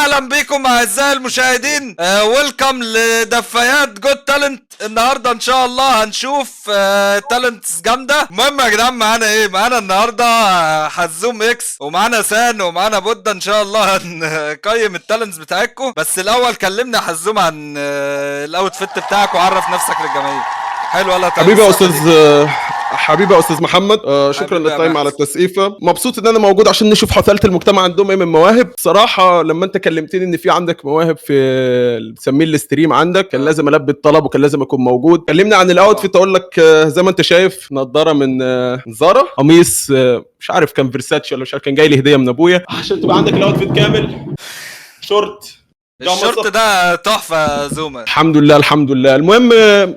اهلا بكم اعزائي المشاهدين. ويلكم لدفايات جود تالنت. النهارده ان شاء الله هنشوف تالنتس جامده. المهم يا جدعان معانا ايه؟ معانا النهارده حزوم اكس ومعانا سان ومعانا بودة. ان شاء الله هنقيم التالنتس بتاعتكم، بس الاول كلمنا حزوم عن الاوتفيت بتاعك وعرف نفسك للجماهير. حلو ولا حبيبي يا استاذ محمد. شكرا للتايم على التسقيفه. مبسوط ان انا موجود عشان نشوف حثاله المجتمع عندهم ايه من مواهب. صراحه لما انت كلمتني ان في عندك مواهب في بتسميه الاستريم عندك، كان لازم البي الطلب وكان لازم اكون موجود. كلمني عن الاوتفيت، اقول لك زي ما انت شايف نضاره من زارا، قميص مش عارف كان فيرساتشي ولا مش عارف، كان جاي لي هديه من ابويا عشان تبقى عندك الاوتفيت كامل. شورت الشورت ده تحفه زوما. الحمد لله الحمد لله. المهم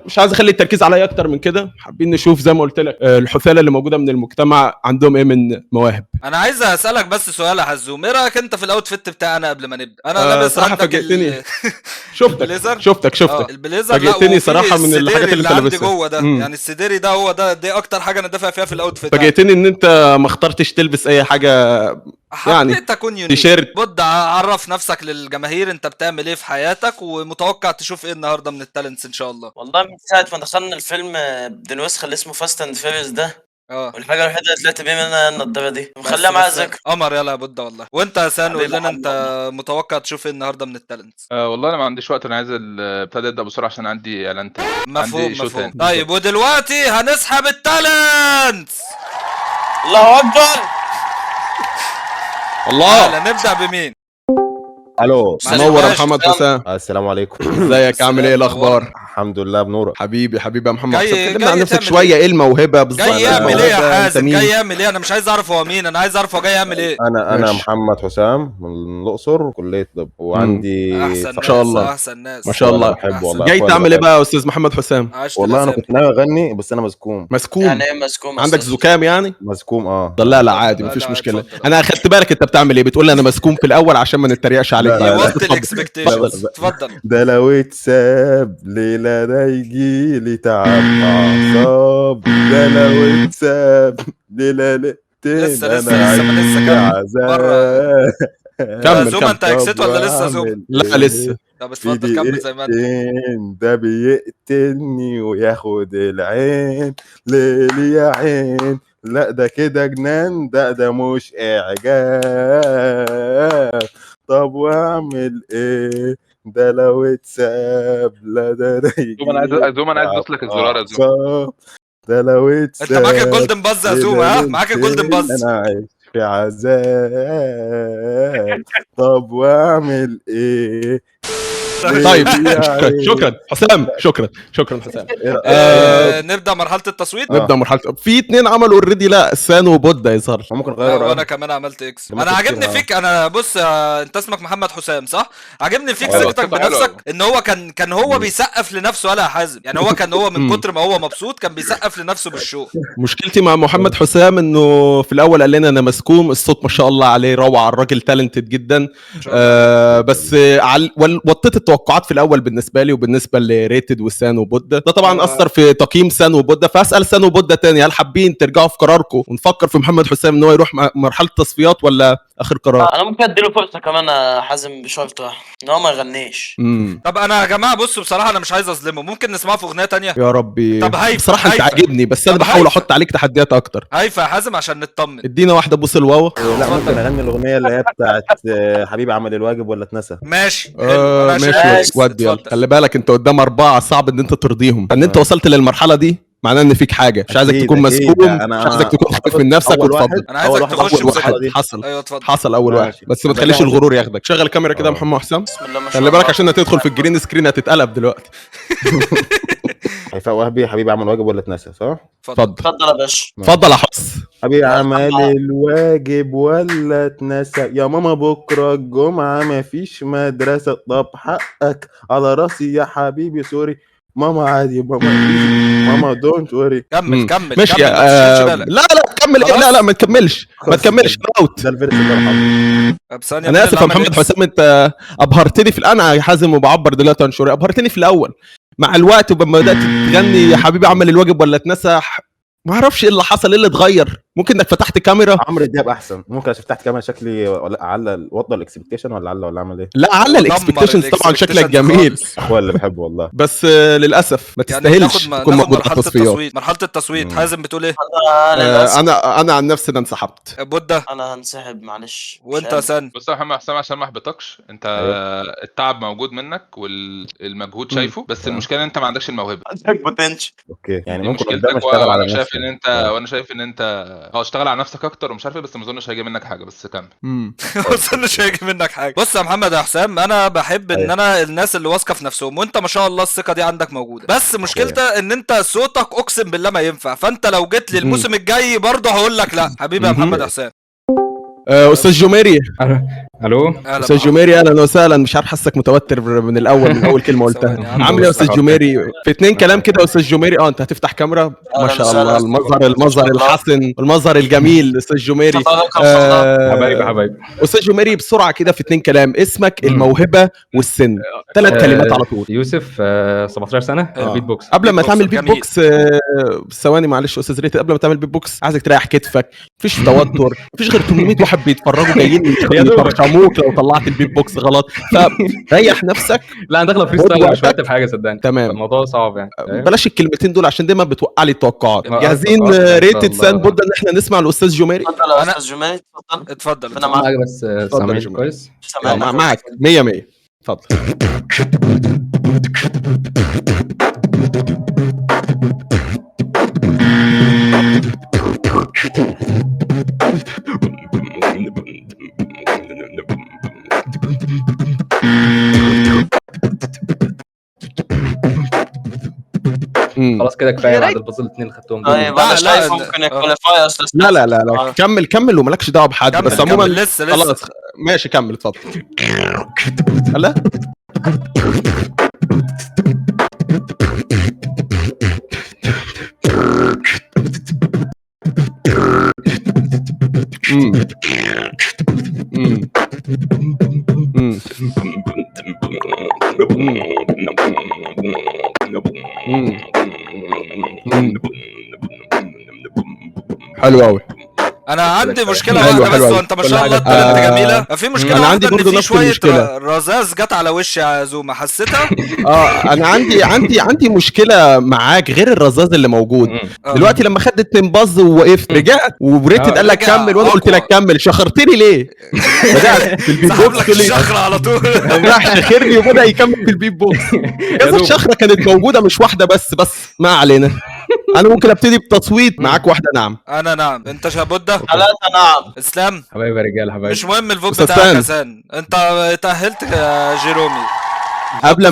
مش عايز اخلي التركيز عليا اكتر من كده، حابين نشوف زي ما قلت لك الحثاله اللي موجوده من المجتمع عندهم ايه من مواهب. انا عايز اسالك بس سؤال يا حزوم، ايه رايك انت في الاوتفيت بتاعنا قبل ما نبدا؟ انا لابس صراحه فاجئتني. شفتك البليزر. فاجئتني صراحه من الحاجات اللي انت لابسها جوه ده. يعني السديري ده هو ده، دي اكتر حاجه انا دافع فيها في الاوتفيت. فاجئتني ان انت ما اخترتش تلبس اي حاجه، يعني حبيت اكون يونيك. بود عرف نفسك للجماهير، انت بتعمل ايه في حياتك ومتوقع تشوف ايه النهارده من التالنتس ان شاء الله. والله من ساعه ما دخلنا الفيلم بالنسخه اللي اسمه فاست اند فيريوس ده، والحاجه الوحيده اللي طلعت بيها منها النضاره دي مخليها معايا ذكر. قمر يلا يا بود والله. وانت يا سان قول لنا انت متوقع تشوف ايه النهارده من التالنتس. والله انا ما عنديش وقت، انا عايز ابتدي ابدا بسرعه عشان عندي اعلان تاني. مفهوم. طيب ودلوقتي هنسحب التالنتس. الله اكبر. الله. نبدا بمين؟ الو منور يا محمد حسام. السلام عليكم. ازيك؟ عامل ايه الاخبار؟ الحمد لله بنورك حبيبي يا محمد حسام. كلمنا جاي عن نفسك شويه. ايه الموهبه بالظبط؟ جاي يعمل ايه يا حازم؟ جاي يعمل ايه؟ انا مش عايز اعرف هو مين، انا عايز اعرف هو جاي يعمل ايه. انا محمد حسام من الاقصر، كليه طب، وعندي ما شاء الله احسن ناس ما شاء الله. بحب والله. جاي تعمل ايه بقى يا استاذ محمد حسام؟ والله انا كنت ناوي اغني بس انا مسكوم. يعني ايه مسكوم؟ عندك زكام يعني؟ مسكوم لا عادي مفيش مشكله. انا اخدت بالك انت بتعمل ايه، بتقول لي انا مسكوم في الاول عشان ما نتريقش عليك. اتفضل. ده لو اتساب ليله ده يجي لي تعب اعصاب، ده لو اتساب ليله لسه كمل زوم. انت اكسيت ولا لسه زوم؟ لا لسه. طب اتفضل كمل زي ما انت. ده بيقتلني وياخد العين ليلي يا عين، لا ده كده جنان، ده مش اعجاب. طب واعمل ايه ده لو اتساب؟ لا ده زوم انا عايز ادوس لك الزرار يا زوم. ده لو اتساب. انت معاك الجولدن باز يا زوم؟ معاك الجولدن باز. انا عايش في عذاب. طب واعمل ايه؟ طيب شكرا حسام. شكرا حسام. نبدا مرحله التصويت. نبدا مرحله. في اتنين عملوا اوريدي، لا سان وبودة يظهر. ممكن نغير. وانا كمان عملت اكس. انا عاجبني فيك. انا بص انت اسمك محمد حسام صح؟ عاجبني فيك ثقتك بنفسك، ان هو كان هو بيسقف لنفسه ولا حازم. يعني هو من كتر ما هو مبسوط كان بيسقف لنفسه بالشو. مشكلتي مع محمد حسام انه في الاول قال لنا انا مسكوم. الصوت ما شاء الله عليه روعه، الراجل تالنتد جدا. بس وطيت التوقعات في الاول بالنسبه لي وبالنسبه لريتد وسان وبودة. ده طبعا اثر في تقييم سان وبودة. فاسال سان وبودة تاني، هل حابين ترجعوا في قراركم ونفكر في محمد حسام ان هو يروح مرحله تصفيات ولا اخر قرار؟ انا ممكن اديله فرصه كمان يا حازم بشرط واحد، ان هو ما يغنيش. طب انا يا جماعه بصوا بصراحه انا مش عايز اظلمه، ممكن نسمعه في اغنيه تانية يا ربي. طب بصراحه انت عاجبني، بس انا بحاول احط عليك تحديات اكتر. هيفا يا حازم عشان نطمن. ادينا واحده بوس الواوا. لا ممكن اغني الاغنيه اللي هي بتاعت حبيبي عمل الواجب ولا اتنسى. ماشي ماشي ودي. خلي بالك انت قدام 4 صعب ان انت ترضيهم. ان انت وصلت للمرحله دي معناه ان فيك حاجه. مش عايزك تكون مسكوم، مش عايزك تكون خايف من نفسك وتفضل. انا عايزك تخش حصل. ايوه اتفضل. حصل اول واحد، بس ما تخليش الغرور ياخدك. شغل الكاميرا كده يا محمد حسام. خلي بالك عشان هتدخل في الجرين سكرين هتتقلب دلوقتي. هيفاء وهبي حبيبي عمل الواجب ولا اتنسى صح؟ اتفضل يا باشا. اتفضل يا حس. حبيبي عمل الواجب ولا اتنسى، يا ماما بكره الجمعه مفيش مدرسه، طب حقك على راسي يا حبيبي سوري، ماما عادي ماما دونت وري. كمل ماشي. لا كمل. لا ما تكملش اوت. ده الفيرس اللي انا اسف يا محمد حسام، انت ابهرتني في انا يا حازم وبعبر دلوقتي عن شعوري. ابهرتني في الاول، مع الوقت وبما بدات تغني يا حبيبي عمل الواجب ولا اتنسى ما اعرفش ايه اللي حصل، ايه اللي اتغير. ممكن انك فتحت كاميرا. عمرو دياب احسن. ممكن عشان فتحت كاميرا شكلي على وضع الاكسبكتيشن ولا عمل ايه؟ لا على الاكسبكتيشنز طبعا شكلك جميل اخويا اللي بحبه والله. بس للاسف ما تستاهلش تكون موجود على التصفيات. مرحله التصويت. حازم بتقول ايه؟ انا عن نفسي انا انسحبت. بودة انا هنسحب معلش. وانت يا سن؟ بص يا محمد حسام عشان ما احبطكش انت، التعب موجود منك والمجهود شايفه، بس المشكله ان انت ما عندكش الموهبه. عندك بوتنشال. اوكي يعني دي ممكن قدام مشكلتك، اشتغل على وانا شايف نفسي. ان انت وانا شايف ان انت اشتغل على نفسك اكتر ومش عارف ايه، بس ما اظنش هيجي منك حاجه، بس كمل. بس مش هيجي منك حاجه. بص يا محمد يا حسام، انا بحب ان انا الناس اللي واثقه في نفسهم، وانت ما شاء الله الثقه دي عندك موجوده، بس مشكلتها ان انت صوتك اقسم بالله ما ينفع. فانت لو جيت لي الموسم الجاي برضه هقول لك لا حبيبي يا محمد يا حسام. استاذ جميري. الو استاذ جميري اهلا وسهلا. مش عارف حاسك متوتر من اول كلمه قلتها. عامل ايه يا استاذ جميري؟ في 2 كلام كده يا استاذ جميري. انت هتفتح كاميرا ما شاء الله. المظهر الحسن والمظهر الجميل استاذ جميري. حبايبي استاذ جميري بسرعه كده في 2 كلام، اسمك، الموهبه، والسن. 3 كلمات على طول. يوسف 17 سنه. بيت بوكس. قبل ما تعمل بيت بوكس ثواني معلش يا استاذ ريت، قبل ما تعمل بيت بوكس عايزك تريح كتفك. مفيش توتر، مفيش غير 800 واحد بيتفرجوا جايين يفرشموك لو طلعت البيت بوكس غلط، فريح نفسك. لا انا داخله فري ستايل، مش وقت في حاجه صدقني. تمام. الموضوع صعب يعني. بلاش الكلمتين دول عشان دايما بتوقع لي التوقعات. جاهزين ريتد سان بودة ان احنا نسمع الاستاذ جميري؟ اتفضل يا استاذ جميري. اتفضل. انا معاك بس سامعني كويس. معاك 100. اتفضل. خلاص كده كفايه بعد البازل 2 اللي خدتهم. طيب انا شايف ممكن يكواليفاي يا استاذ. لا كمل ومالكش دعوه بحد. بس عموما لسه خلاص ماشي كمل اتفضل. لا حلو قوي. انا عندي مشكله واحده بس، وانت ما شاء الله التالنت جميله. في مشكله انا عندي برضه نفس المشكله. رذاذ جت على وشي يا زوما، حسيتها؟ انا عندي مشكله معاك غير الرذاذ اللي موجود دلوقتي. لما خدت 2 باز ووقفت رجعت وريتد قال لك كمل، وانا قلت لك كمل. شخرتني ليه؟ بدات في البيت بوكس الشخره على طول. راح شخرني وبدا يكمل في البيت بوكس. كذا الشخره كانت موجوده مش واحده بس ما علينا. انا ممكن ابتدي بتصويت معاك. واحده نعم. انا نعم. انت شابودة؟ 3 نعم. اسلام حبايبي يا رجاله حبايبي. مش مهم الفوت بتاعك يا سان. انت تأهلت يا جيرومي. قبل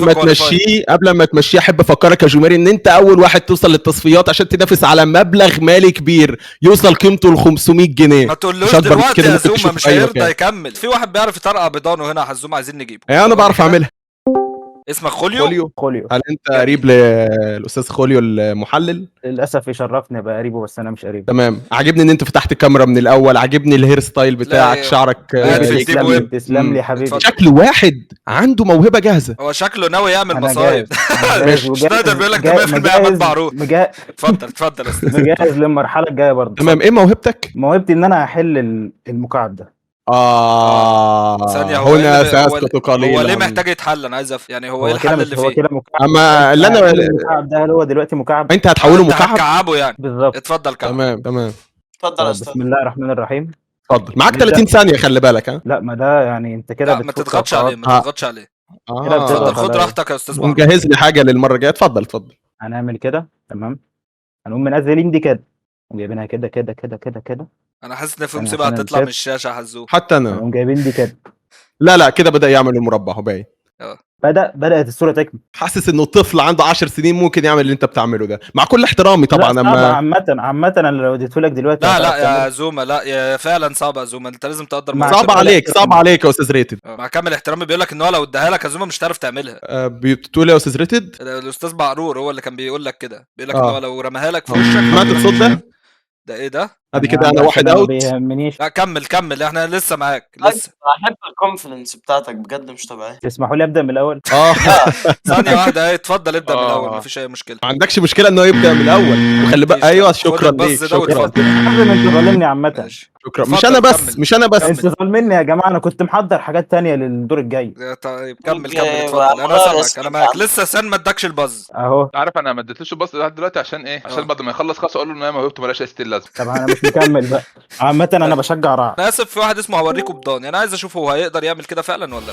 ما تمشيه احب افكرك يا جمهوري ان انت اول واحد توصل للتصفيات عشان تنافس على مبلغ مالي كبير يوصل قيمته ل 500 جنيه. ما تقولوش دلوقتي يا زوما، مش هيرضى يكمل. في واحد بيعرف يطرقع بيضانه هنا حزوم، عايزين نجيبه. انا بعرف اعملها. اسمك خوليو. هل انت قريب للاستاذ خوليو المحلل؟ للاسف يشرفني ابقى قريبه بس انا مش قريب. تمام. عاجبني ان انت فتحت الكاميرا من الاول. عاجبني الهير ستايل بتاعك. شعرك تسلم لي حبيبي. شكل واحد عنده موهبه جاهزه. هو شكله ناوي يعمل مصايب. شنايدر بيقول لك 100% عماد معروف. اتفضل يا استاذ. مجهز للمرحله الجايه برضه. تمام. ايه موهبتك؟ موهبتي ان انا احل المكعب ده. ثانية. هنا سأسكت قليلا. هو ليه محتاج يتحل؟ انا عايز يعني هو ايه الحل اللي فيه؟ هو كده مكعب. اما اللي انا المكعب ده هو دلوقتي مكعب. انت هتحوله مكعب؟ هتكعبه يعني. بالظبط. اتفضل كعب. تمام. اتفضل يا استاذ. بسم الله الرحمن الرحيم. اتفضل. معاك 30 ثانية خلي بالك. ها لا ما ده يعني انت كده ما تضغطش عليه. اتفضل. خد راحتك يا استاذ. مجهز لي حاجة للمرة الجاية. اتفضل. هنعمل كده. تمام. هنقوم منزلين دي كده وجايبينها كده. انا حاسس ان في مصيبه هتطلع من الشاشه حزوم. حتى انا هنقوم جايبين دي كده. لا كده بدأ يعمل المربع. هو باين. بدأت الصورة تكمل. حاسس انه طفل عنده 10 سنين ممكن يعمل اللي انت بتعمله ده، مع كل احترامي طبعا. عامة انا لو اديته لك دلوقتي لا يا زوما، لا يا فعلا صعبه يا زوما. انت لازم تقدر. صعب عليك يا استاذ ريتد. مع كامل احترامي بيقول لك ان هو لو اداها لك يا زوما مش هتعرف تعملها. بتقول يا استاذ ريتد؟ الاستاذ بعرور هو اللي كان بيقول لك كده. بيقول لك ان هو لو رماها لك في وشك. سمعت الصوت ده؟ ده ايه ده؟ ادي يعني كده انا عشان واحد ما اوت. بيهمنيش. لا كمل احنا لسه معاك لسه. احب الكونفدنس بتاعتك بجد مش طبيعي. تسمحوا لي ابدا من الاول؟ ثانية واحدة اهي، اتفضل ابدأ من الأول، آه. مفيش أي مشكلة. ما عندكش مشكله انه يبدا من الاول وخلي مفيش، بقى. ايوه لا. شكرا خد البز ليك، ده شكرا واتفضل. حازم انت ظالمني عامه. ماشي. شكرا. اتفضل، مش انا بس كمل. مش انا بس كمل. انت ظالمني يا جماعه، انا كنت محضر حاجات تانية للدور الجاي. طيب كمل اوكي، اتفضل، انا والله سامعك اسمك انا معاك. يا عم. لسه سان ما ادكش البز. اهو. عارف انا ما اديتلوش الباص لحد دلوقتي عشان ايه؟ عشان بعد ما يخلص خلاص اقول له ان هي موهبته مالهاش اي ستيل لازمه. طب انا مش مكمل بقى. عامه انا بشجع رعد. انا اسف، في واحد اسمه هوريكم بضاني، انا عايز اشوف هو هيقدر يعمل كده فعلا ولا لا.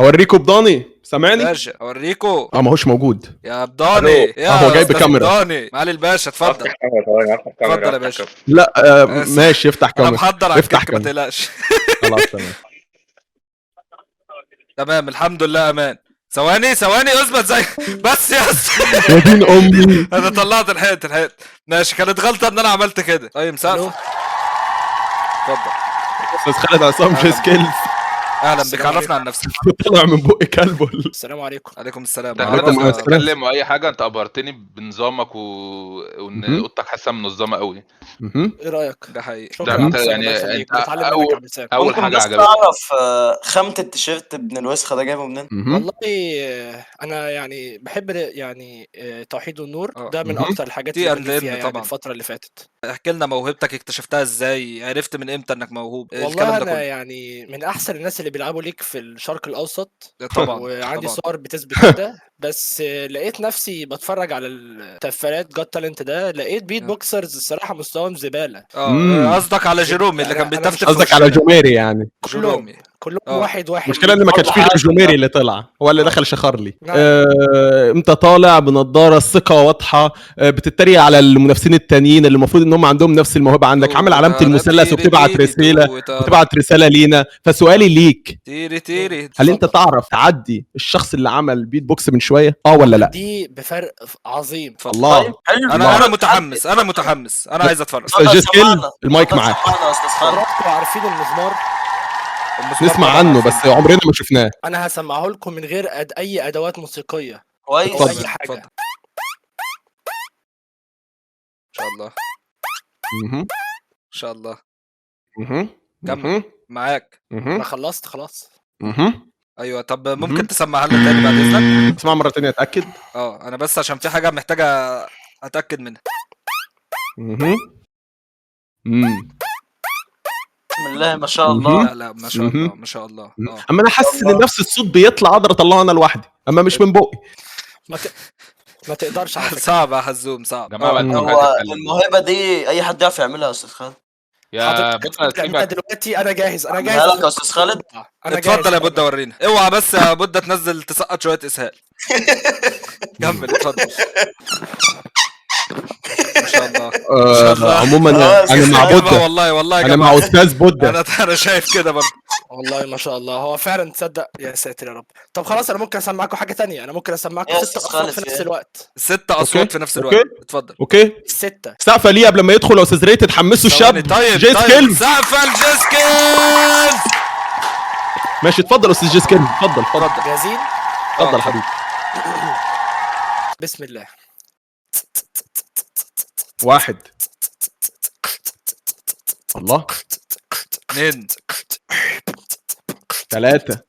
هوريكم بضاني، سامعني؟ باشا اوريكم اه ما هوش موجود. يا بضاني يا هو جايب أستاذ كاميرا. بضاني. معالي الباشا اتفضل. اتفضل يا باشا. لا آسف. ماشي افتح انا كاميرا. محضر على افتح الكيك ما كاميرا. تقلقش. خلاص تمام. تمام الحمد لله امان. ثواني اثبت زي بس يا اسطى. يا دين امي. انا طلعت الحقت ماشي، كانت غلطه ان انا عملت كده. طيب مسافر اتفضل. استاذ خالد عصام جي سكيلز اهلا بك، عرفنا عن نفسك. طلع من بقي كلبه. السلام عليكم. عليكم السلام. ده عليكم خلاص السلام. اتكلم واي حاجه، انت ابهرتني بنظامك وان اوضتك حاسه منظمه قوي. ايه رايك؟ ده حقيقي. شكرا ده يا انت حسن، يعني الله يخليك. انت بتعلم منك يا عم سام. اول ممكن حاجه بس عجبتني. اعرف خامة التيشيرت ابن الوسخة ده جايبه منين؟ والله انا يعني بحب يعني توحيد والنور ده من اكتر الحاجات تي اللي اند بميل ان فيها يعني طبعا. الفتره اللي فاتت. احكي لنا موهبتك، اكتشفتها ازاي؟ عرفت من امتى انك موهوب؟ والله الكلام ده انا كله. يعني من احسن الناس اللي بيلعبوا ليك في الشرق الاوسط طبعا وعندي طبعا. صور بتثبت كده. بس لقيت نفسي بتفرج على التفارات جوت تالنت ده، لقيت بيت بوكسرز الصراحه مستواهم زباله. قصدك على جيرومي اللي كان بيتفتف في قصدك على وشنا. جوميري يعني. جيرومي. كلهم واحد المشكله ان ما كانش فيه غير جوميري اللي طلع، هو اللي دخل شخر لي. نعم. انت طالع بنضاره، الثقه واضحه، بتتريق على المنافسين التانيين اللي المفروض ان هم عندهم نفس الموهبه عندك، عامل علامه المثلث وبتبعت رساله لينا. فسؤالي ليك، تيري هل انت تعرف تعدي الشخص اللي عمل بيت بوكس من شويه ولا لا؟ دي بفرق عظيم. الله. طيب حلو. انا متحمس انا عايز اتفرج. استاذ جيسكيل المايك معاك. حضراتكم عارفين المزمار؟ نسمع عنه بس عمرنا ما شفناه. انا هسمعه لكم من غير اي ادوات موسيقيه كويس. او اي حاجه. ان شاء الله مهم. ان شاء الله. مهم. كمل. مهم. معاك. مهم. انا خلصت خلاص. مهم. ايوه طب ممكن تسمعها لنا تاني بعد اذنك؟ اسمع مره تانية اتاكد. انا بس عشان في حاجه محتاجه اتاكد منها. مهم. بسم الله ما شاء الله. لا ما شاء الله ما شاء الله. اما انا حاسس ان نفس الصوت بيطلع اقدر اطلعه انا لوحدي، اما مش من بقي. ما تقدرش على فكره. صعب يا حزوم صعب. جماعه بقى هو الموهبة دي اي حد يعرف يعملها يا استاذ خالد؟ يا بودة تعملها دلوقتي. انا جاهز هلك يا استاذ خالد. اتفضل يا بودة ورينا. اوعى بس يا بودة تنزل تسقط شويه اسهال. كمل اتفضل. ما شاء الله. عموما انا مع بودة. والله انا مع استاذ بودة. انا شايف كده برضه. والله ما شاء الله هو فعلا تصدق. يا ساتر يا رب. طب خلاص انا ممكن اسمعكم حاجه تانية. انا ممكن اسمعكم 6 اصوات في نفس الوقت. 6 اصوات في نفس الوقت. اتفضل. اوكي 6 سقفه ليه قبل ما يدخل يا استاذ ريت تحمسوا الشاب. طيب جي سكيلز. سقفه لجي سكيلز. ماشي اتفضل استاذ جي سكيلز. اتفضل جاهزين؟ اتفضل حبيبي. بسم الله. 1 الله 2 3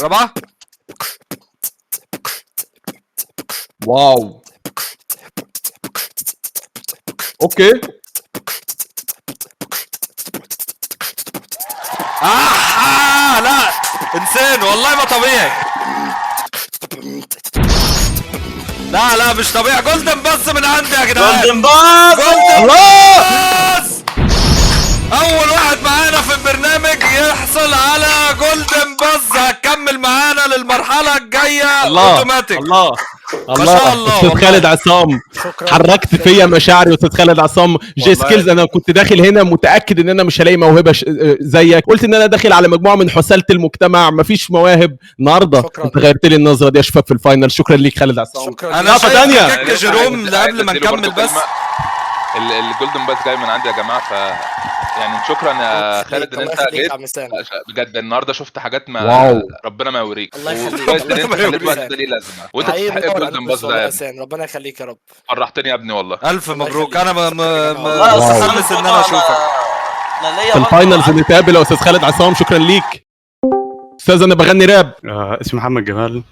4 واو اوكي لا انسان والله ما طبيعي. لا مش طبيعي. جولدن باز من عندي يا جدعان. جولدن باز. اول واحد معانا في البرنامج يحصل على جولدن باز. هتكمل معانا للمرحله الجايه اوتوماتيك. الله ما شاء الله. استاذ خالد عصام حركت فيا مشاعري. استاذ خالد عصام جي سكيلز. انا كنت داخل هنا متاكد ان انا مش هلاقي موهبه زيك. قلت ان انا داخل على مجموعه من حساله المجتمع مفيش مواهب. النهارده انت غيرت لي النظره دي يا شباب في الفاينل. شكرا ليك خالد عصام. شكرا. انا شايف كيك جيروم قبل ما نكمل بس. الجولدن باس جاي من عندي يا جماعه، يعني شكرا يا خالد ان انت جيت بجد. النهارده شفت حاجات ما واو. ربنا ما يوريك، الله يخليك. كويس ان انت الله خليت يخليك. الوقت ده ليه لازمه، وانت تستحق الجولدن باس ده يا ابني. ربنا يخليك يا رب. فرحتني يا ابني والله. الف الله مبروك. يخليك. انا والله يا أستاذ متحمس خالد ان انا اشوفك انا ليا في برضه الفاينلز نتقابل يا استاذ خالد عصام. شكرا ليك استاذ. انا بغني راب. اسمي محمد جمال،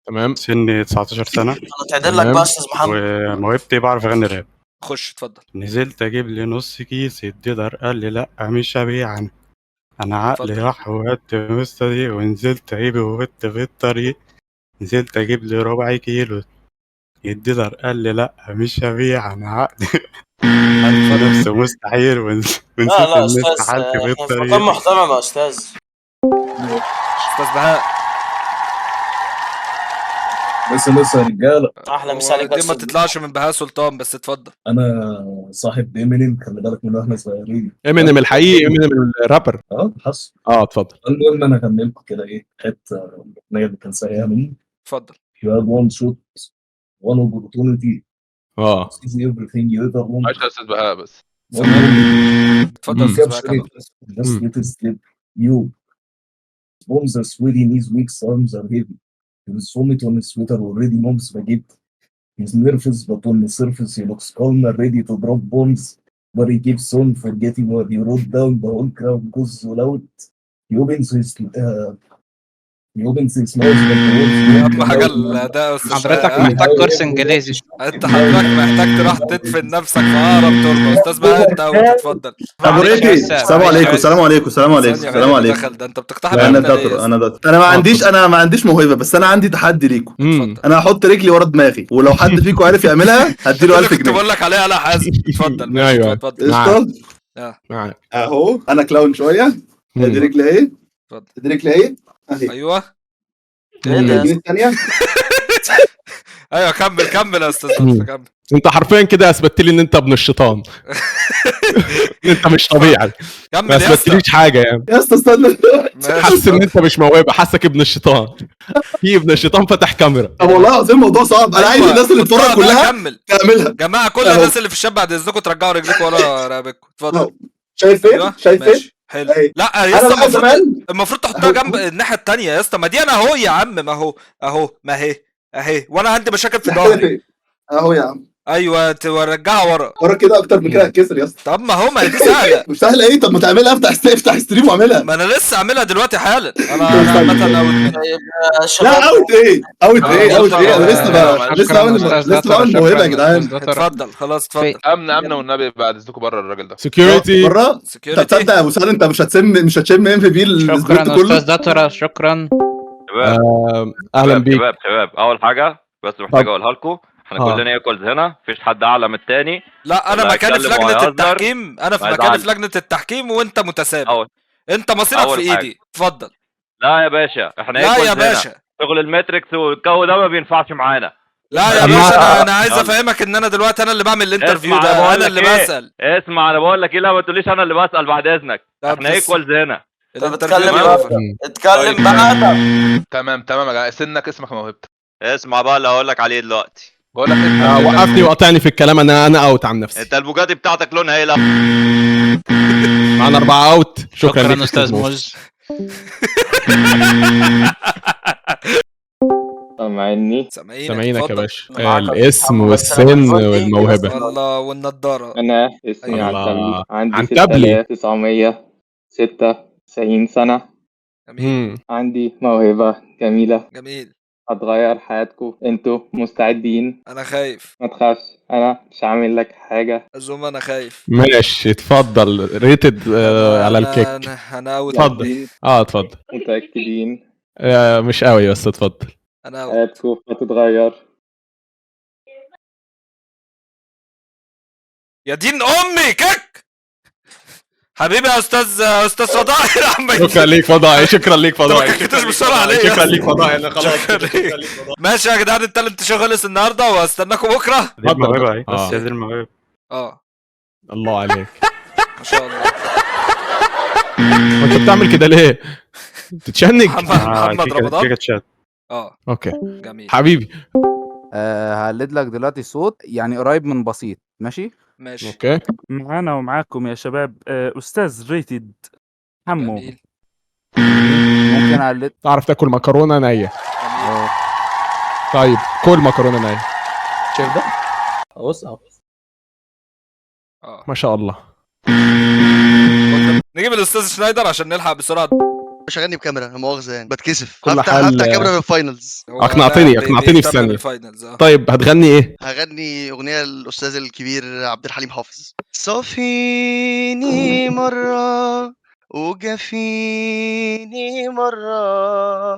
تمام. سني 19 سنة، انا تعدل لك بقى يا استاذ محمد. وموهبتي بعرف اغني راب. خش اتفضل. نزلت اجيب لي نص كيس الدولار، قال لي لا مش هبيع انا عقلي اتفضل. راح وقت مستدي، ونزلت اجيب وقت في الطريق، نزلت اجيب لي ربع كيلو الدولار، قال لي لا مش هبيع انا عقلي نفسه مستحيل، ونسيت لا لا يا الناس استاذ، حالتي في احنا في الطريق. مكان محترم يا استاذ. استاذ بهاء. لسه يا رجاله، احلى مسا عليك. دي ما تطلعش من بهاء سلطان، بس اتفضل. انا صاحب امينيم، خلي بالك من واحنا صغيرين. امينيم الحقيقي، امينيم الرابر. حصل. اتفضل. المهم انا هكمل لكم كده ايه حته الاغنيه اللي كان سايقها مني. اتفضل. You have one shot, one opportunity. This is everything you ever want. عايش يا استاذ بهاء بس. اتفضل يا استاذ بهاء كمل. Just let it slip. You. Bombs are sweaty, knees weak, arms are heavy. His vomit on his sweater already mom's spaghetti. He's nervous, but on the surface he looks calm and ready to drop bombs. But he keeps on forgetting what he wrote down. The whole crowd goes so loud. He opens his mouth. اهم حاجه الاداء يا استاذ حضرتك بهاء. محتاج كورس انجليزي. انت حضرتك محتاج تروح تدفن نفسك في اقرب تربه. استاذ بهاء انت اتفضل. ابو ريدي، السلام عليكم السلام عليكم السلام عليكم ثانية السلام واحدة عليكم. دخل ده انت بتقتحم انا علينا دكتور ليه؟ انا دكتور انا ما عنديش موهبه، بس انا عندي تحدي ليكم. اتفضل. انا هحط رجلي ورا دماغي، ولو حد فيكم عارف يعملها هديله 1000 كنت جنيه. بقول لك عليها. لا حازم اتفضل. ماشي ايوه. اتفضل. قشطه. اهو انا كلاون شويه. ادي رجلي اهي. اتفضل. ادي رجلي اهي اهي. ايوه. ادي الثانيه. ايوه كمل يا استاذ لطفي كمل. انت حرفيا كده اثبتت لي ان انت ابن الشيطان. انت مش طبيعي. كمل ما يا اسطى. اثبتليش حاجه يعني. يا اسطى استنى. حاسس ان انت مش موهبه، حاسك ابن الشيطان. في ابن الشيطان فتح كاميرا. طب والله العظيم الموضوع صعب. انا عايز الناس اللي بتتفرج كلها كمل. تعملها. جماعه كل الناس اللي في الشاب بعد اذنكم ترجعوا رجليكم ورا رقبتكم. اتفضل. شايف ايه؟ ايوه شايف ايه؟ ماشي. حلو. لا يا انا اسطى بقى زمان المفروض تحطها جنب الناحيه الثانيه يا اسطى. ما دي انا اهو يا عم. ما هو ما هي اهي. وانا عندي مشاكل في ظهري اهو يا عم. ايوه ترجعها ورا كده اكتر من كده هتكسر يا اسطى. طب ما هو ما دي سهله. مش سهله ايه؟ طب ما تعملها. افتح ستريم واعملها. ما انا لسه اعملها دلوقتي حالا. انا عامه اوت منها. لا اوت ايه؟ انا لسه بعمل موهبه يا جدعان. اتفضل خلاص اتفضل. امن والنبي بعد اذنكم بره الراجل ده. سكيورتي بره. طب تصدق يا ابو سعد انت مش هتشم ام في بي شكرا استاذ دكتور شكرا. اهلا بيك. شباب اول حاجه بس محتاج اقولها لكم. احنا كلنا ايكوالز هنا، مفيش حد اعلى من التاني. لا انا مكاني في لجنه التحكيم. انا في مكاني في لجنه التحكيم وانت متسابق. انت مصيرك في ايدي. اتفضل. لا يا باشا احنا لا ايكوالز يا هنا. باشا شغل الماتريكس والجو ده ما بينفعش معانا. لا يا باشا انا عايز افهمك ان انا دلوقتي انا اللي بعمل الانترفيو ده. انا اللي بسال. اسمع انا بقول لك ايه، لا ما تقوليش انا اللي بسال بعد اذنك. احنا ايكوالز هنا. اتكلم بقى. تمام يا جماعه. سنك اسمك موهبتك. اسمع بقى اللي هقول لك عليه دلوقتي. بقول لك وقفني وقطعني في الكلام. انا اوت عن نفسي. انت البوجاتي بتاعتك لونها ايه؟ لا معانا 4 اوت. شكرا استاذ موز. سامعينك يا باشا. الاسم والسن والموهبه. الله والنضاره. انا اسمي عنتبلي، عندي عنتبلي 6996 سنة. جميل. عندي موهبة جميلة جميل. هتغير حياتكم. انتوا مستعدين؟ انا خايف. ما تخافش انا مش هعمل لك حاجة. ازوم انا خايف. ماشي اتفضل. ريتد على الكيك. انا اوت. اتفضل. اتفضل. متأكدين؟ مش قوي بس اتفضل. انا اوت. حياتكم هتتغير. يا دين امي كك. حبيبي يا استاذ فضائي. شكرا ليك فضائي. شكرا ليك فضائي. ما كنتش بسرعه عليا. شكرا ليك فضائي. انا خلاص. ماشي يا جدعان التالنت شو خلص النهارده واستناكم بكره. دي الموهبه اهي. بس دي الموهبه. الله عليك ما شاء الله. وانت بتعمل كده ليه؟ تتشنج. محمد رمضان. اوكي جميل حبيبي. هقلد لك دلوقتي صوت يعني قريب من بسيط. ماشي ماشي. اوكي معانا ومعاكم يا شباب استاذ ريتد حمو. جميل. ممكن على تعرف تاكل مكرونه نيه؟ جميل. طيب كل مكرونه نيه. شايف ده؟ بص اهو. ما شاء الله. نجيب الاستاذ شنايدر عشان نلحق بسرعه. مش هغني بكاميرا، لا مؤاخذه يعني بتكسف. كل هفتح حال- كاميرا في الفاينلز. اقنعتني في ثانيه. بالفاينلز. طيب هتغني ايه؟ هغني اغنيه للاستاذ الكبير عبد الحليم حافظ. صافيني مره وجفيني مره،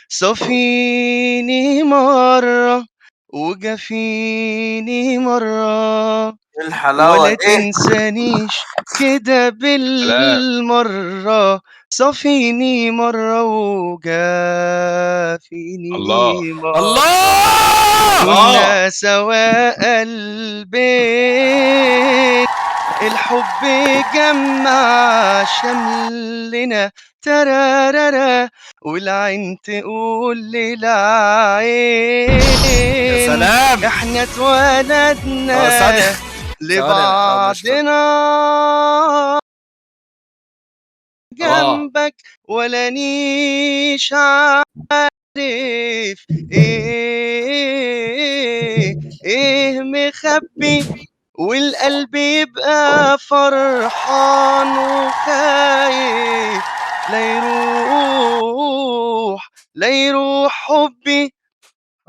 صافيني مره وجفيني مره، الحلاوة ولا دي. تنسانيش كده بالمرة، صافيني مرة وجافيني الله. مرة. الله كنا سوا قلبين، الحب جمع شملنا ترارارا، والعين تقول للعين يا سلام. احنا اتولدنا لبعضنا، جنبك ولا نيش عارف ايه مخبي، والقلب يبقى فرحان وخايف لا يروح حبي.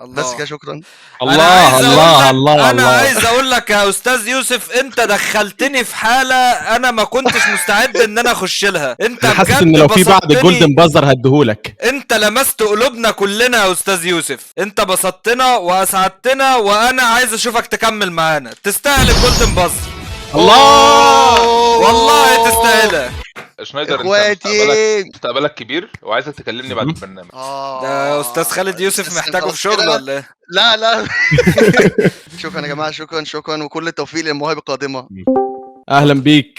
بس كده شكرا. الله الله الله انا عايز اقول لك يا استاذ يوسف، انت دخلتني في حاله انا ما كنتش مستعد ان انا اخش لها. انت حاسس بجد ان لو في بعد بسطتني. الجولدن بازر هديهولك. انت لمست قلوبنا كلنا يا استاذ يوسف، انت بسطتنا واسعدتنا، وانا عايز اشوفك تكمل معانا. تستاهل الجولدن بازر. الله والله تستاهلها. شنايدر اخواتي انت مستقبلك كبير وعايزك تكلمني بعد البرنامج. ده استاذ خالد يوسف محتاجه في شغل ولا ايه؟ لا شكرا يا جماعه، شكرا وكل التوفيق للمواهب القادمه. اهلا بيك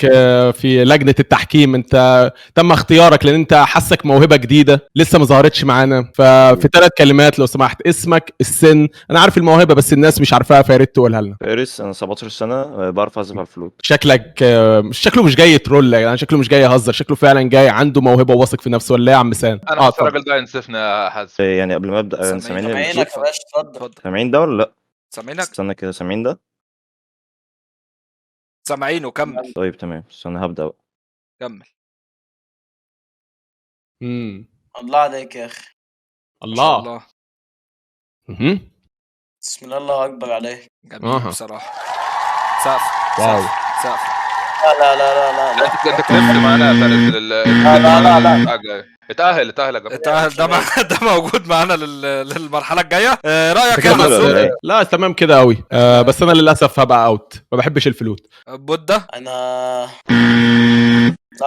في لجنه التحكيم. انت تم اختيارك لان انت حاسك موهبه جديده لسه ما ظهرتش معانا. ففي 3 كلمات لو سمحت، اسمك، السن، انا عارف الموهبه بس الناس مش عارفاها، فيا ريت تقولها لنا. فارس، انا 17 سنه، بعرف اعزف على الفلوت. شكلك شكله مش جاي ترول يعني، شكله مش جاي يهزر، شكله فعلا جاي عنده موهبه وواثق في نفسه، ولا ايه يا عم سام؟ انا حاسس الراجل ده ينسفنا يا حازم. يعني قبل ما ابدا سامعينك سامعيني يا باشا، اتفضل. سامعين ده ولا لا؟ سامعينك. استنى كده، سامعين ده؟ سامعينه. كمل. طيب تمام، استنى هبدا بقى. كمل. الله عليك يا اخي. الله. بسم الله، الله اكبر عليك. جميل بصراحه. سقف. واو. سقف. لا انت كلمت معانا يا فارس. لا اتأهل يا جماعه. اتأهل. ده موجود معانا للمرحله الجايه. رايك يا مسعود؟ لا تمام كده قوي. بس انا للاسف هبقى اوت، ما بحبش الفلوت. بودة. انا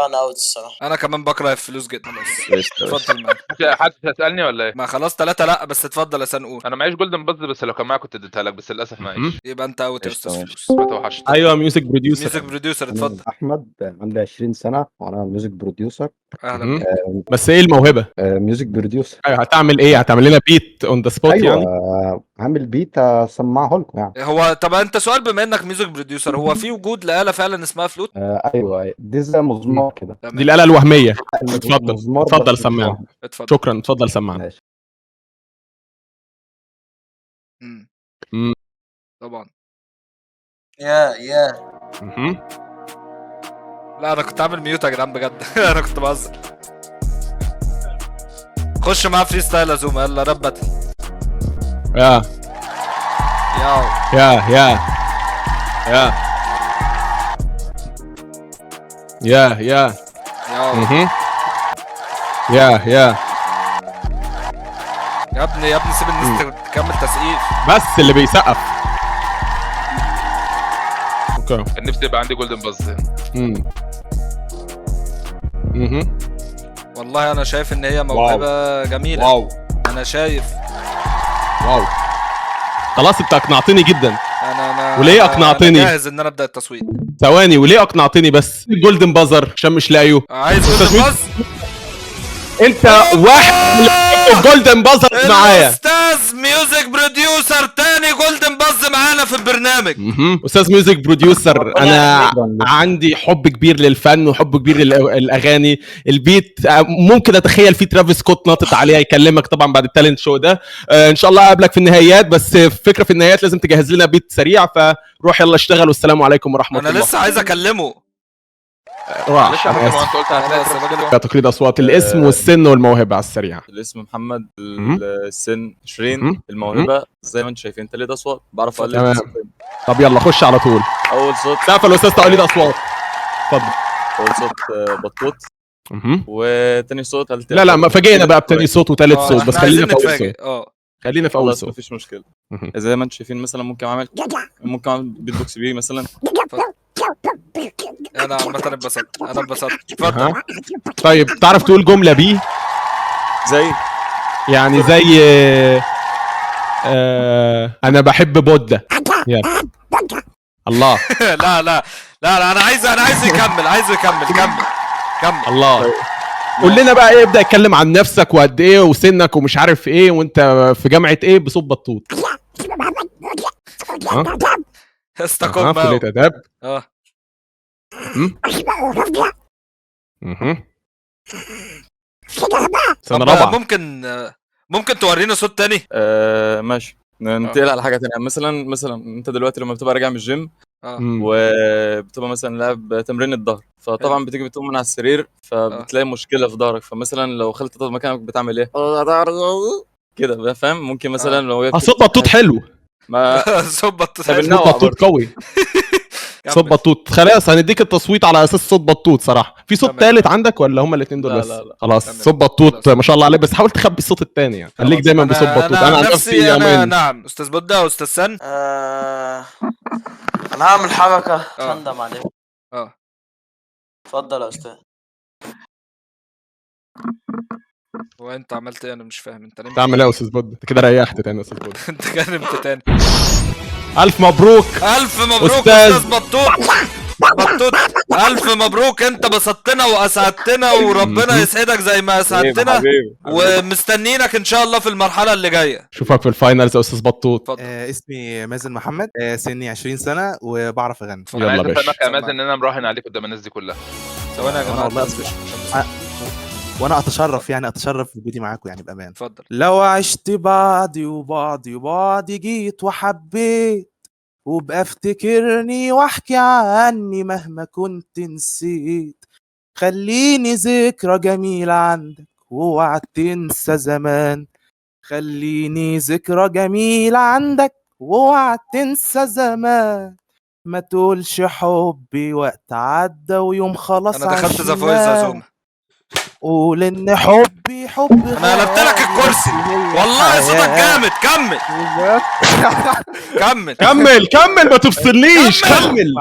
انا اوت الصراحه. انا كمان بكره الفلوس جدا. بس اتفضل معاك. حد هتسالني ولا ايه؟ ما خلاص 3 لا، بس اتفضل يا سنقول. انا معيش جولدن باز، بس لو كان معايا كنت اديتها لك، بس للاسف معيش. يبقى انت اوت يا استاذ فلوس. ما توحشت. ايوه ميوزك بروديوسر. ميوزك بروديوسر اتفضل. احمد، عندي 20 سنه وانا ميوزك بروديوسر. اهلا. بس ايه الموهبه؟ ميوزك بروديوسر. ايوه هتعمل ايه؟ هتعمل لنا بيت اون ذا سبوت ايوه يعني؟ هعمل بيت اسمعه لكم يعني. هو طب انت سؤال، بما انك ميوزك بروديوسر، هو في وجود لآلة فعلا اسمها فلوت؟ ايوه دي زي مزمار كده. دي الآلة الوهمية. اتفضل سمعنا. شكرا، اتفضل سمعنا. طبعا. يا لا انا كنت عامل ميوت يا جدعان بجد. انا كنت بهزر. خش معاه فري ستايل يا زوما، يلا راب باتل. يا يا ابني سيب الناس تكمل تسقيف. بس اللي بيسقف. اوكي. كان نفسي يبقى عندي جولدن باز. والله انا شايف ان هي موهبه جميله. واو. انا شايف. واو. خلاص انت اقنعتني جدا. انا وليه اقنعتني؟ أنا جاهز ان انا ابدا التصويت. ثواني، وليه اقنعتني بس؟ الجولدن بازر عشان مش لاقيه. عايز جولدن باز؟ انت واحد من الجولدن بازر معايا. استاذ ميوزك بروديوسر تاني جولدن باز معانا في البرنامج. استاذ ميوزك بروديوسر، انا عندي حب كبير للفن وحب كبير للاغاني. البيت ممكن اتخيل فيه ترافيس سكوت ناطط عليه يكلمك طبعا بعد التالنت شو ده. ان شاء الله اقابلك في النهايات، بس فكره في النهايات لازم تجهز لنا بيت سريع، فروح يلا اشتغل والسلام عليكم ورحمه الله. انا لسه عايز اكلمه. راح تقليد اصوات. الاسم والسن والموهبه على السريع. الاسم محمد، السن 20، الموهبه زي ما انتم شايفين تقليد اصوات، بعرف اقلد. طب يلا خش على طول. اول صوت سقف الاستاذ تقليد اصوات. اتفضل. اول صوت بطوط، وتاني صوت لا ما فاجئنا بقى بتاني صوت وتالت صوت، بس خلينا في اول صوت. خلينا في اول صوت، مفيش مشكله. زي ما انتم شايفين مثلا ممكن اعمل بيت بوكس بيه مثلا. انا عامه اتبسطت، انا اتبسطت. اتفضل. طيب تعرف تقول جمله بيه؟ زي يعني زي انا بحب بودة. يلا الله. لا انا عايز يكمل. كمل. الله. قول لنا بقى ايه، ابدا اتكلم عن نفسك وقد ايه وسنك ومش عارف ايه، وانت في جامعه ايه بصوت بطوط. استقم في كليه اداب. سنه رابعه. ممكن تورينا صوت تاني؟ ماشي. ننتقل على حاجه تانية. مثلا انت دلوقتي لما بتبقى راجع من الجيم وبتبقى مثلا لاعب تمرين الظهر، فطبعا بتيجي بتقوم من على السرير فبتلاقي مشكله في ظهرك، فمثلا لو خلت تطلع مكانك بتعمل ايه كده، فاهم؟ ممكن مثلا لو صوت بطوط حلو. صوت بطوط قوي. صوت بطوط. خلاص هنديك التصويت على اساس صوت بطوط. صراحه في صوت ثالث عندك ولا هما الاثنين دول بس؟ لا. خلاص صوت بطوط ما شاء الله عليه، بس حاول تخبي الصوت الثاني يعني. خليك دايما بصوت بطوط. انا عن نفسي نعم. استاذ بودة واستاذ سن. انا هعمل حركه تندم عليها. اتفضل يا استاذ. وانت عملت ايه؟ انا مش فاهم. انت تعمل ايه يا استاذ بودة؟ انت كده ريحت تاني يا استاذ بودة. انت كلمت تاني. الف مبروك استاذ بطوط. الف مبروك، انت بسطتنا واسعدتنا وربنا يسعدك زي ما اسعدتنا، ومستنيينك ان شاء الله في المرحله اللي جايه. شوفك في الفاينلز يا استاذ بطوط. اسمي مازن محمد، سني 20 سنه وبعرف اغني. يلا يا باشا. يا مازن ان انا مراهن عليك قدام الناس دي كلها. ثواني يا جماعه والله وانا اتشرف بوجودي معاكم يعني بامان. اتفضل. لو عشت بعدي جيت وحبيت، وبقى افتكرني واحكي عني مهما كنت نسيت. خليني ذكرى جميلة عندك واوعى تنسى زمان. خليني ذكرى جميلة عندك واوعى تنسى زمان. ما تقولش حبي وقت عدى ويوم خلاص. انا دخلت ذا فويس يا زوم. قول ان حبي انا قلبت لك الكرسي والله. صوتك جامد. كمل ما تفصلنيش. كمل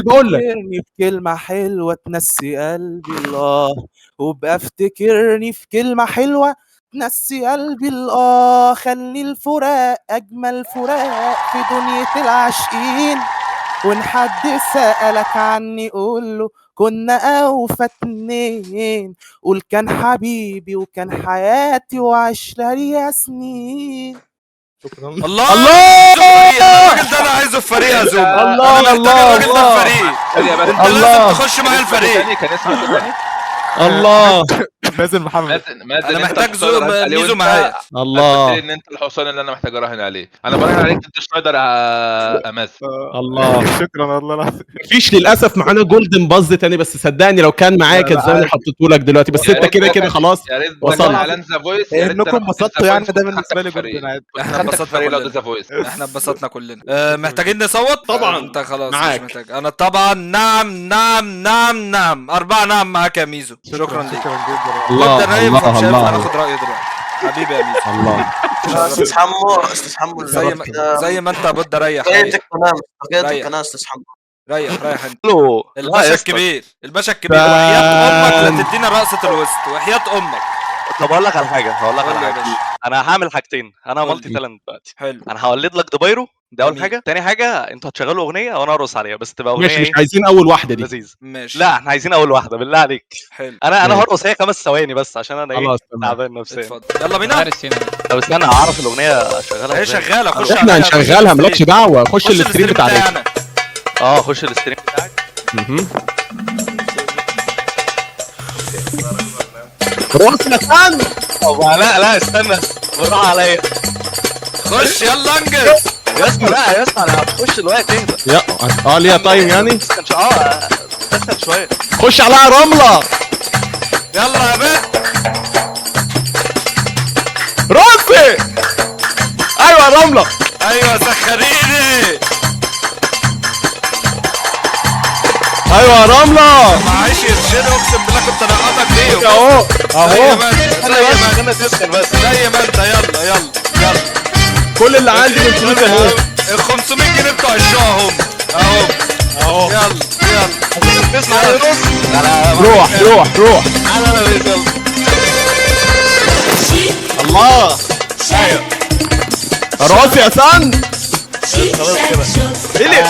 بقول لك. في كلمة حلوة تنسي قلبي الله، وبقى افتكرني في كلمة حلوة تنسي قلبي الله. خلي الفراق أجمل فراق في دنيا العاشقين، وإن حد سألك عني قوله كنا أوفى اتنين. قول كان حبيبي وكان حياتي وعشنا ليا سنين. شكرا. الله الراجل ده انا عايزه في فريق يا زوم. الله الراجل ده في فريق. انت لازم تخش معايا الفريق. كان اسمه تاني. الله. مازن محمد. انا محتاج ميزو معايا. الله. ان انت الحصان اللي انا محتاج اراهن عليه. انا براهن عليك ضد شنايدر يا مازن. الله. شكرا. الله مفيش للاسف معانا جولدن باز تاني، بس صدقني لو كان معايا كان زمان حطيته لك دلوقتي، بس انت كده خلاص وصلنا. انكم انبسطتوا يعني، ده بالنسبه لي جولدن عادي. احنا انبسطنا كلنا. محتاجين نصوت طبعا. انت خلاص مش محتاج. انا طبعا نعم 4 نعم معاك يا ميزو. شكرا ليك. الله هناخد رايه دلوقتي حبيبي يا ميزو. الله. استاذ حمو زي ما انت يا بود. ريح استاذ حمو. ريح انت. الباشا الكبير وحياة امك لا تدينا رقصة الوسط وحياة امك. طب هقول لك على حاجه. انا هعمل حاجتين. انا مالتي تالنت دلوقتي. حلو. انا هولد لك دبيرو ده اول حاجه. تاني حاجه انتوا هتشغلوا اغنيه وانا ارقص عليها، بس تبقى اغنيه ماشي، مش ايه عايزين اول واحده دي. لذيذ. ماشي. لا احنا عايزين اول واحده بالله عليك. حلو. انا ماشي. هرقص هي 5 ثواني بس عشان انا ايه خلاص تمام. تعبان نفسيا. اتفضل يلا بينا. طب استنى اعرف الاغنيه اشغلها هي ازاي. شغاله، خش احنا عليها، هنشغلها مالكش دعوه، خش الستريم بتاع الريت. بتاعنا. خش الستريم بتاعك. روح مكان. لا استنى بالراحه عليا. خش يلا انجز يا اسطى. لا يا اسطى انا هخش الوقت اهدى. يا ليها تايم يعني. سخن شويه. خش عليها رمله. يلا يا بنت. راسي. ايوه رمله. ايوه سخريني. ايوه رمله. معيش يرشد، اقسم بالله كنت انقطك ليه. اهو زي ما انت يلا يلا يلا. كل اللي عندي من فلوس اهي. ال 500 جنيه بتوع الشو اهو. يلا يلا. تسمع روح. الله. ايوه راسي يا سن. خلاص كده. ايه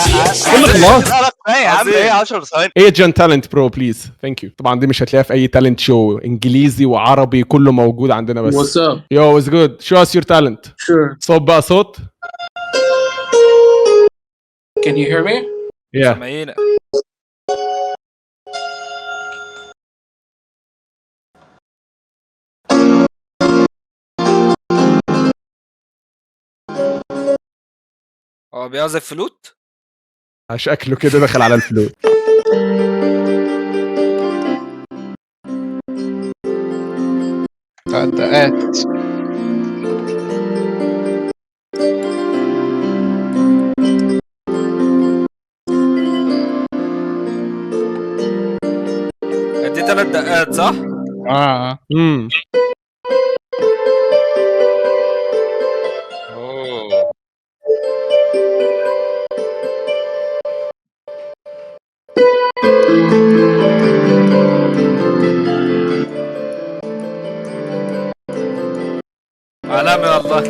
كل خلاص. لا يا عم ايه 10 ثواني. ايجن تالنت برو بليز ثانك يو. طبعا دي مش هتلاقيها في اي تالنت شو، انجليزي وعربي كله موجود عندنا بس. What's up? Yo, it's good. Show us your talent. Sure. صوت بقى صوت. Can you hear me? Yeah. سامعينك. هو بيعزف فلوت؟ شكله كده دخل على الفلوت. دقات. دي 3 دقات صح؟ عالمي والله.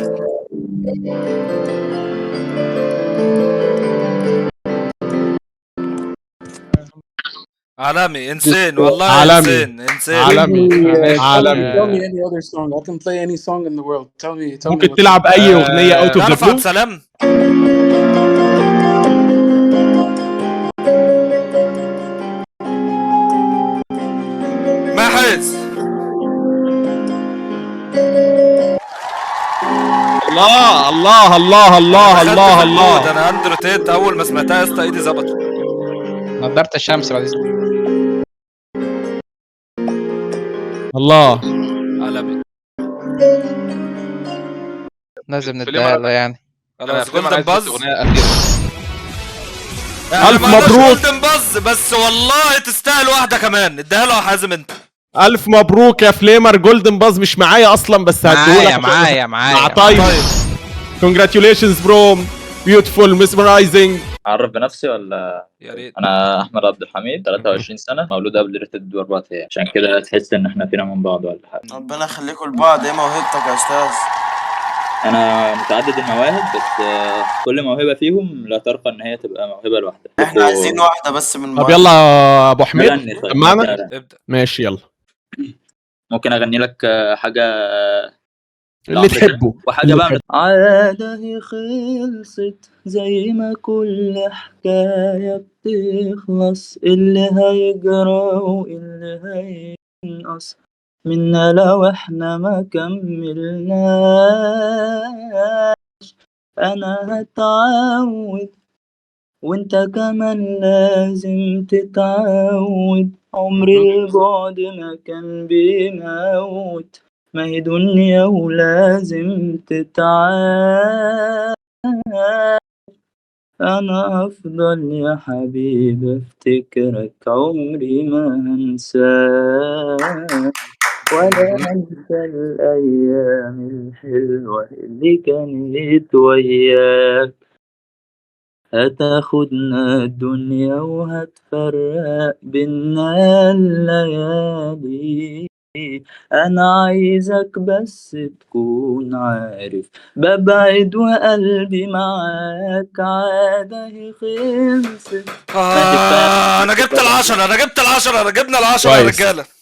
عالمي انسان والله. عالمي. انسان عالمي. Tell me any other song. I can play any song in the world. Tell me. ممكن تلعب اي اغنيه اوت اوف ذا تعرف عبد بلو. السلام؟ محس. الله. انا اندرو تيت اول ما سمعتها يا اسطى ايدي ظبطت. نضارة الشمس بعد اذنك. الله. عالمي. لازم نديها يعني. خلاص جولدن باز. ألف مبروك. جولدن باز بس والله تستاهل واحده كمان. اديها له يا حازم انت. الف مبروك يا فليمر. جولدن باز مش معايا اصلا بس هديهولك. معايا. طيب congratulations bro. beautiful mesmerizing. اعرف بنفسي ولا؟ يا ريت. انا احمد عبد الحميد 23 سنه، مولود قبل ريتد ب4 ايام، عشان كده تحس ان احنا فينا من بعض ولا حاجه. ربنا يخليكم لبعض. ايه موهبتك يا استاذ؟ انا متعدد المواهب، بس كل موهبه فيهم لا ترقى ان هي تبقى موهبه لوحدها. احنا عايزين واحده بس من طب بعض. يلا يا ابو حميد غني طيب. سمعنا. ابدا. ماشي يلا ممكن اغني لك حاجه اللي تحبه. وحاجه بقى. عادة هي خلصت زي ما كل حكايه بتخلص، اللي هيجرى واللي هينقص منا لو احنا ما كملناش. انا هتعود وانت كمان لازم تتعود، عمر البعد ما كان بيموت، ما هي دنيا ولازم تتعاش. انا افضل يا حبيبي افتكرك، عمري ما هنساك ولا انسى الايام الحلوه اللي كانت وياك. هتاخدنا الدنيا وهتفرق بينا الليالي، أنا عايزك بس تكون عارف ببعد وقلبي معاك عادة خلصت. انا جبت ال10 انا جبنا ال10 يا رجاله.